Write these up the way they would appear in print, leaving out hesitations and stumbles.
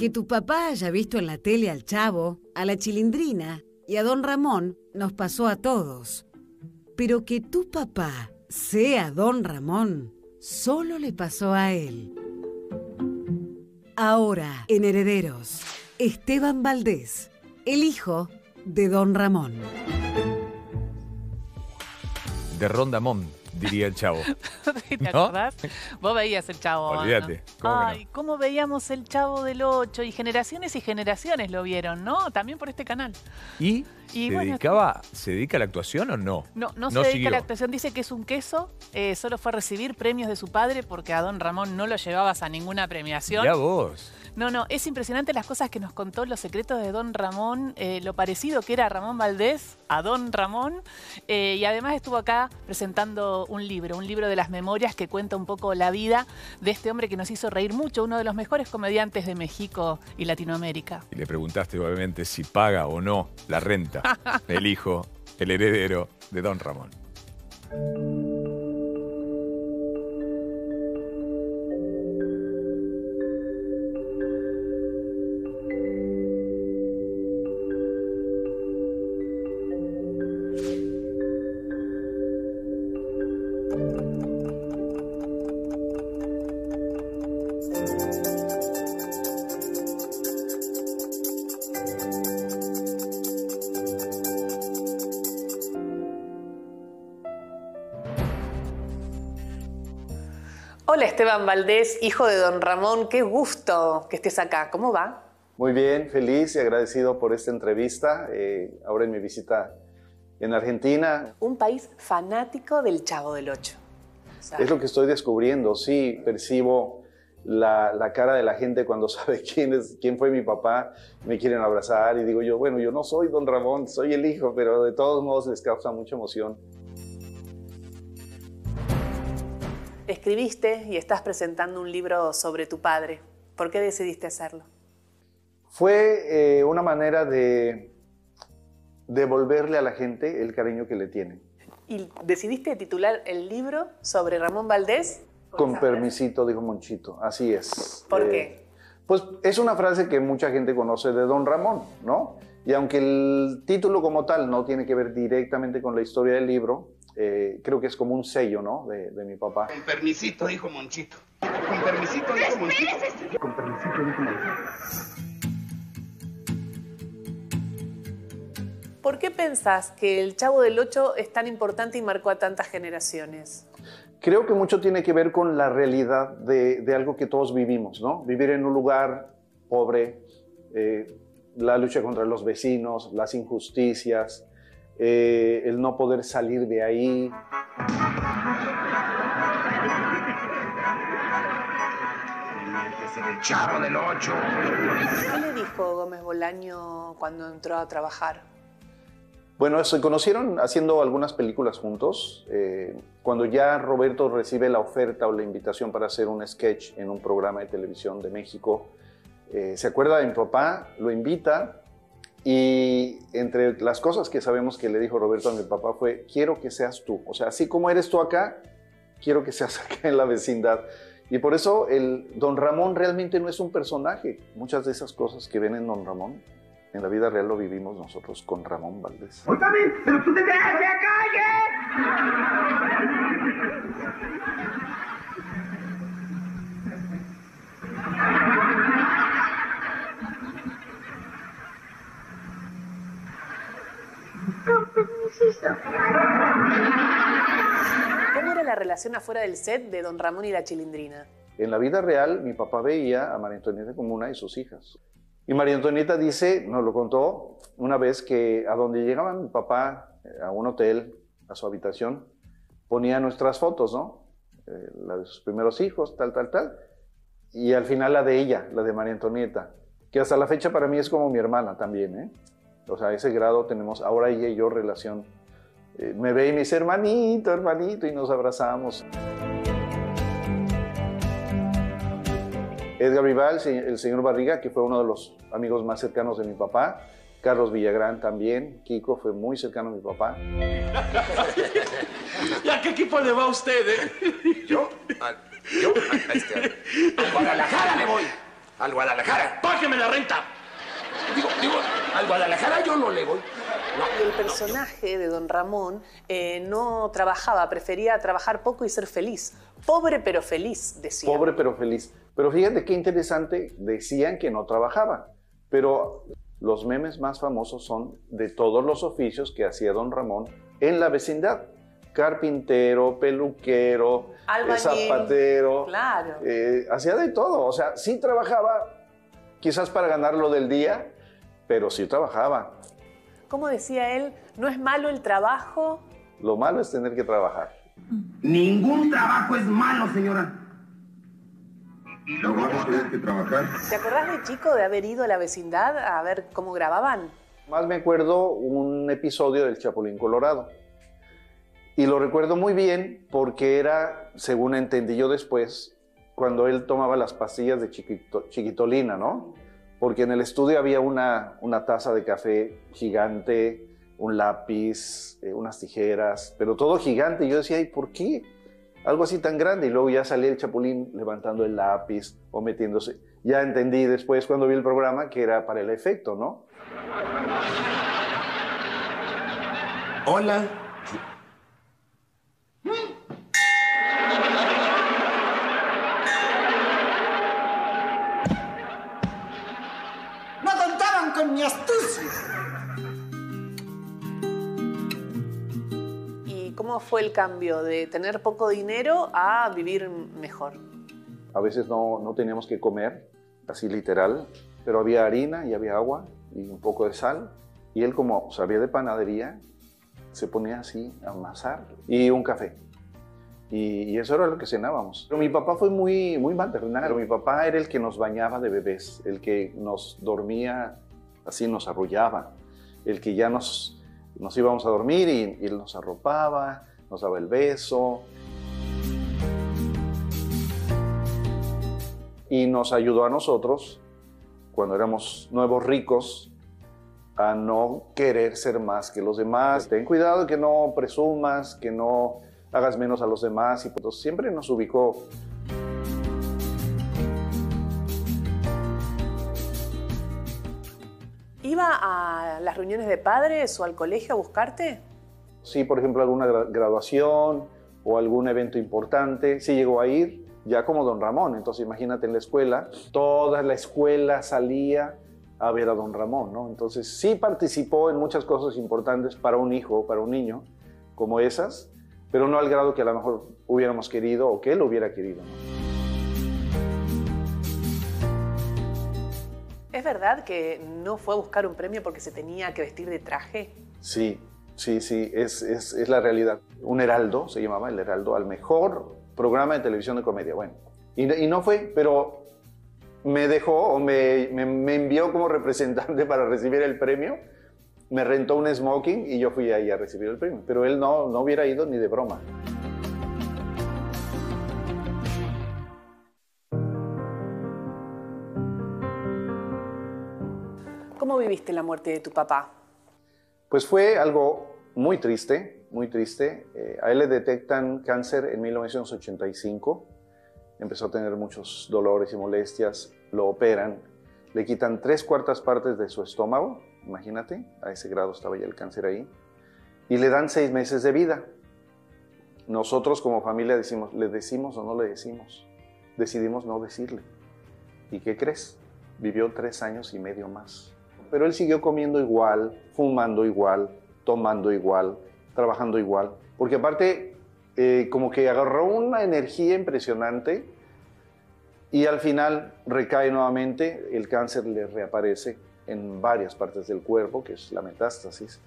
Que tu papá haya visto en la tele al Chavo, a la Chilindrina y a Don Ramón nos pasó a todos. Pero que tu papá sea Don Ramón solo le pasó a él. Ahora, en Herederos, Esteban Valdés, el hijo de Don Ramón. De Rondamón, diría el Chavo. ¿Te acordás? Vos veías el Chavo. Olvídate. ¿No? Ay, cómo veíamos el Chavo del 8 y generaciones lo vieron, ¿no? También por este canal. ¿Y bueno, se dedica a la actuación o no? No se dedica a la actuación. Dice que es un queso. Solo fue a recibir premios de su padre porque a Don Ramón no lo llevabas a ninguna premiación. Ya vos. No, es impresionante las cosas que nos contó, los secretos de Don Ramón, lo parecido que era Ramón Valdés a Don Ramón, y además estuvo acá presentando un libro de las memorias que cuenta un poco la vida de este hombre que nos hizo reír mucho, uno de los mejores comediantes de México y Latinoamérica. Y le preguntaste obviamente si paga o no la renta, el hijo, el heredero de Don Ramón. Hola Esteban Valdés, hijo de Don Ramón, qué gusto que estés acá. ¿Cómo va? Muy bien, feliz y agradecido por esta entrevista, ahora en mi visita en Argentina. Un país fanático del Chavo del Ocho. Es lo que estoy descubriendo, sí, percibo la cara de la gente cuando sabe quién fue mi papá, me quieren abrazar y digo yo, bueno, yo no soy Don Ramón, soy el hijo, pero de todos modos les causa mucha emoción. Escribiste y estás presentando un libro sobre tu padre. ¿Por qué decidiste hacerlo? Fue una manera de devolverle a la gente el cariño que le tienen. ¿Y decidiste titular el libro sobre Ramón Valdés? Con permisito, dijo Monchito, así es. ¿Por qué? Pues es una frase que mucha gente conoce de Don Ramón, ¿no? Y aunque el título como tal no tiene que ver directamente con la historia del libro, creo que es como un sello, ¿no? De mi papá. Con permisito, dijo Monchito. Con permisito, dijo Monchito. Con permisito, dijo Monchito. ¿Por qué pensás que el Chavo del Ocho es tan importante y marcó a tantas generaciones? Creo que mucho tiene que ver con la realidad de algo que todos vivimos, ¿no? Vivir en un lugar pobre, la lucha contra los vecinos, las injusticias, el no poder salir de ahí. El Chavo del Ocho. ¿Qué le dijo Gómez Bolaño cuando entró a trabajar? Bueno, se conocieron haciendo algunas películas juntos. Cuando ya Roberto recibe la oferta o la invitación para hacer un sketch en un programa de televisión de México, se acuerda de mi papá, lo invita y entre las cosas que sabemos que le dijo Roberto a mi papá fue, quiero que seas tú. O sea, así como eres tú acá, quiero que seas acá en la vecindad. Y por eso el Don Ramón realmente no es un personaje. Muchas de esas cosas que ven en Don Ramón, en la vida real lo vivimos nosotros con Ramón Valdés. ¡Óigame! ¡Pero tú te dejas de ¿Cómo era la relación afuera del set de Don Ramón y la Chilindrina? En la vida real, mi papá veía a María Antonieta como una de sus hijas. Y María Antonieta dice, nos lo contó una vez, que a donde llegaba mi papá, a un hotel, a su habitación, ponía nuestras fotos, ¿no? La de sus primeros hijos, tal. Y al final la de ella, la de María Antonieta, que hasta la fecha para mí es como mi hermana también, ¿eh? O sea, a ese grado tenemos ahora ella y yo relación. Me ve y me dice, hermanito, y nos abrazamos. Edgar Vival, el señor Barriga, que fue uno de los amigos más cercanos de mi papá. Carlos Villagrán también. Kiko fue muy cercano a mi papá. ¿Y a qué equipo le va usted, Yo a Guadalajara le voy. Al Guadalajara, págame la renta. Digo, al Guadalajara yo no le voy. No. El personaje de don Ramón no trabajaba, prefería trabajar poco y ser feliz. Pobre pero feliz, decía. Pobre pero feliz. Pero fíjate qué interesante, decían que no trabajaba, pero los memes más famosos son de todos los oficios que hacía don Ramón en la vecindad. Carpintero, peluquero, albañil, zapatero. Claro. Hacía de todo, o sea, sí trabajaba, quizás para ganar lo del día, pero sí trabajaba. ¿Cómo decía él? ¿No es malo el trabajo? Lo malo es tener que trabajar. Ningún trabajo es malo, señora. Y luego vamos a tener que trabajar. ¿Te acordás de chico de haber ido a la vecindad a ver cómo grababan? Más me acuerdo un episodio del Chapulín Colorado. Y lo recuerdo muy bien porque era, según entendí yo después, cuando él tomaba las pastillas de chiquitolina, ¿no? Porque en el estudio había una taza de café gigante, un lápiz, unas tijeras, pero todo gigante. Y yo decía, ¿y por qué algo así tan grande? Y luego ya salía el Chapulín levantando el lápiz o metiéndose. Ya entendí después cuando vi el programa que era para el efecto, ¿no? Hola. No contaban con mi astucia. ¿Y cómo fue el cambio de tener poco dinero a vivir mejor? A veces no teníamos que comer, así literal, pero había harina y había agua y un poco de sal. Y él, como sabía de panadería, se ponía así a amasar y un café. Y eso era lo que cenábamos. Pero mi papá fue muy maternal. Mi papá era el que nos bañaba de bebés, el que nos dormía, así nos arrullaba, el que ya nos íbamos a dormir y él nos arropaba, nos daba el beso. Y nos ayudó a nosotros, cuando éramos nuevos ricos, a no querer ser más que los demás. Ten cuidado que no presumas, que no hagas menos a los demás. Y pues siempre nos ubicó. ¿Iba a las reuniones de padres o al colegio a buscarte? Sí, por ejemplo, alguna graduación o algún evento importante, sí llegó a ir, ya como don Ramón. Entonces imagínate en la escuela, toda la escuela salía a ver a don Ramón, ¿no? Entonces sí participó en muchas cosas importantes para un hijo, para un niño, como esas, pero no al grado que a lo mejor hubiéramos querido o que él hubiera querido, ¿no? ¿Es verdad que no fue a buscar un premio porque se tenía que vestir de traje? Sí, es la realidad. Un Heraldo, se llamaba El Heraldo, al mejor programa de televisión de comedia. Bueno, y no fue, pero me dejó o me envió como representante para recibir el premio. Me rentó un smoking y yo fui ahí a recibir el premio. Pero él no hubiera ido ni de broma. ¿Cómo viviste la muerte de tu papá? Pues fue algo muy triste, muy triste. A él le detectan cáncer en 1985. Empezó a tener muchos dolores y molestias. Lo operan. Le quitan 3/4 partes de su estómago. Imagínate, a ese grado estaba ya el cáncer ahí. Y le dan 6 meses de vida. Nosotros como familia decimos, ¿le decimos o no le decimos? Decidimos no decirle. ¿Y qué crees? Vivió 3 años y medio más. Pero él siguió comiendo igual, fumando igual, tomando igual, trabajando igual. Porque aparte, como que agarró una energía impresionante y al final recae nuevamente, el cáncer le reaparece en varias partes del cuerpo, que es la metástasis.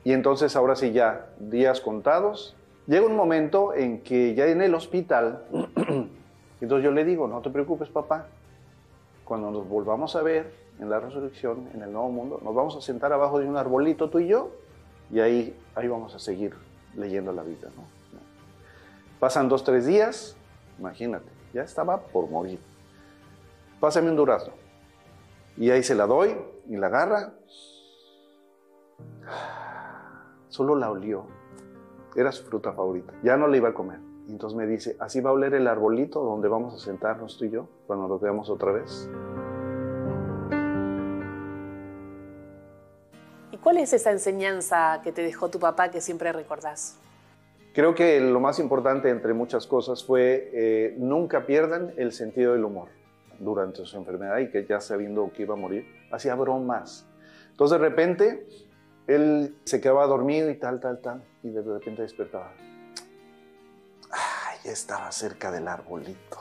Y entonces ahora sí ya, días contados, llega un momento en que ya en el hospital, entonces yo le digo, no te preocupes papá, cuando nos volvamos a ver en la resurrección, en el nuevo mundo, nos vamos a sentar abajo de un arbolito tú y yo, y ahí vamos a seguir leyendo la vida, ¿no? Pasan 2, 3 días, imagínate, ya estaba por morir. Pásame un durazno. Y ahí se la doy, y la agarra. Solo la olió. Era su fruta favorita. Ya no la iba a comer. Y entonces me dice, así va a oler el arbolito donde vamos a sentarnos tú y yo, cuando nos veamos otra vez. ¿Cuál es esa enseñanza que te dejó tu papá que siempre recordás? Creo que lo más importante, entre muchas cosas, fue nunca pierdan el sentido del humor durante su enfermedad, y que ya sabiendo que iba a morir, hacía bromas. Entonces de repente él se quedaba dormido y tal, y de repente despertaba. Ya estaba cerca del arbolito.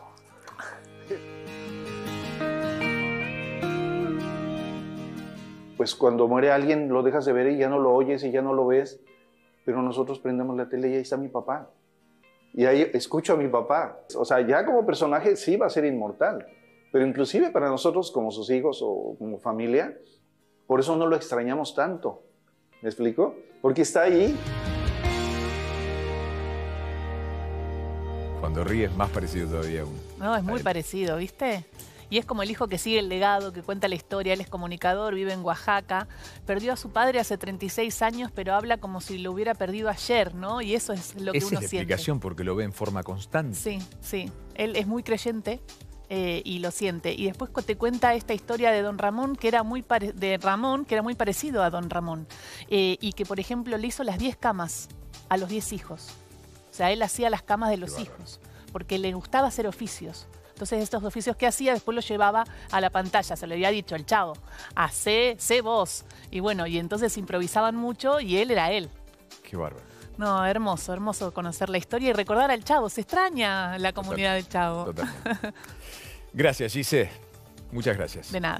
Pues cuando muere alguien lo dejas de ver y ya no lo oyes y ya no lo ves, pero nosotros prendemos la tele y ahí está mi papá. Y ahí escucho a mi papá. O sea, ya como personaje sí va a ser inmortal, pero inclusive para nosotros como sus hijos o como familia, por eso no lo extrañamos tanto. ¿Me explico? Porque está ahí. Cuando ríes, más parecido todavía aún. No, es muy parecido, ¿viste? Y es como el hijo que sigue el legado, que cuenta la historia. Él es comunicador, vive en Oaxaca. Perdió a su padre hace 36 años, pero habla como si lo hubiera perdido ayer, ¿no? Y eso es lo que Esa uno es la siente. explicación, porque lo ve en forma constante. Sí, sí. Él es muy creyente y lo siente. Y después te cuenta esta historia de Don Ramón, que era muy parecido a Don Ramón. Y que, por ejemplo, le hizo las 10 camas a los 10 hijos. O sea, él hacía las camas de los hijos, porque le gustaba hacer oficios. Entonces, estos oficios que hacía, después los llevaba a la pantalla. Se le había dicho al Chavo, sé vos. Y bueno, y entonces improvisaban mucho y él era él. Qué bárbaro. No, hermoso, hermoso conocer la historia y recordar al Chavo. Se extraña la comunidad del Chavo. Totalmente. Gracias, Gise. Muchas gracias. De nada.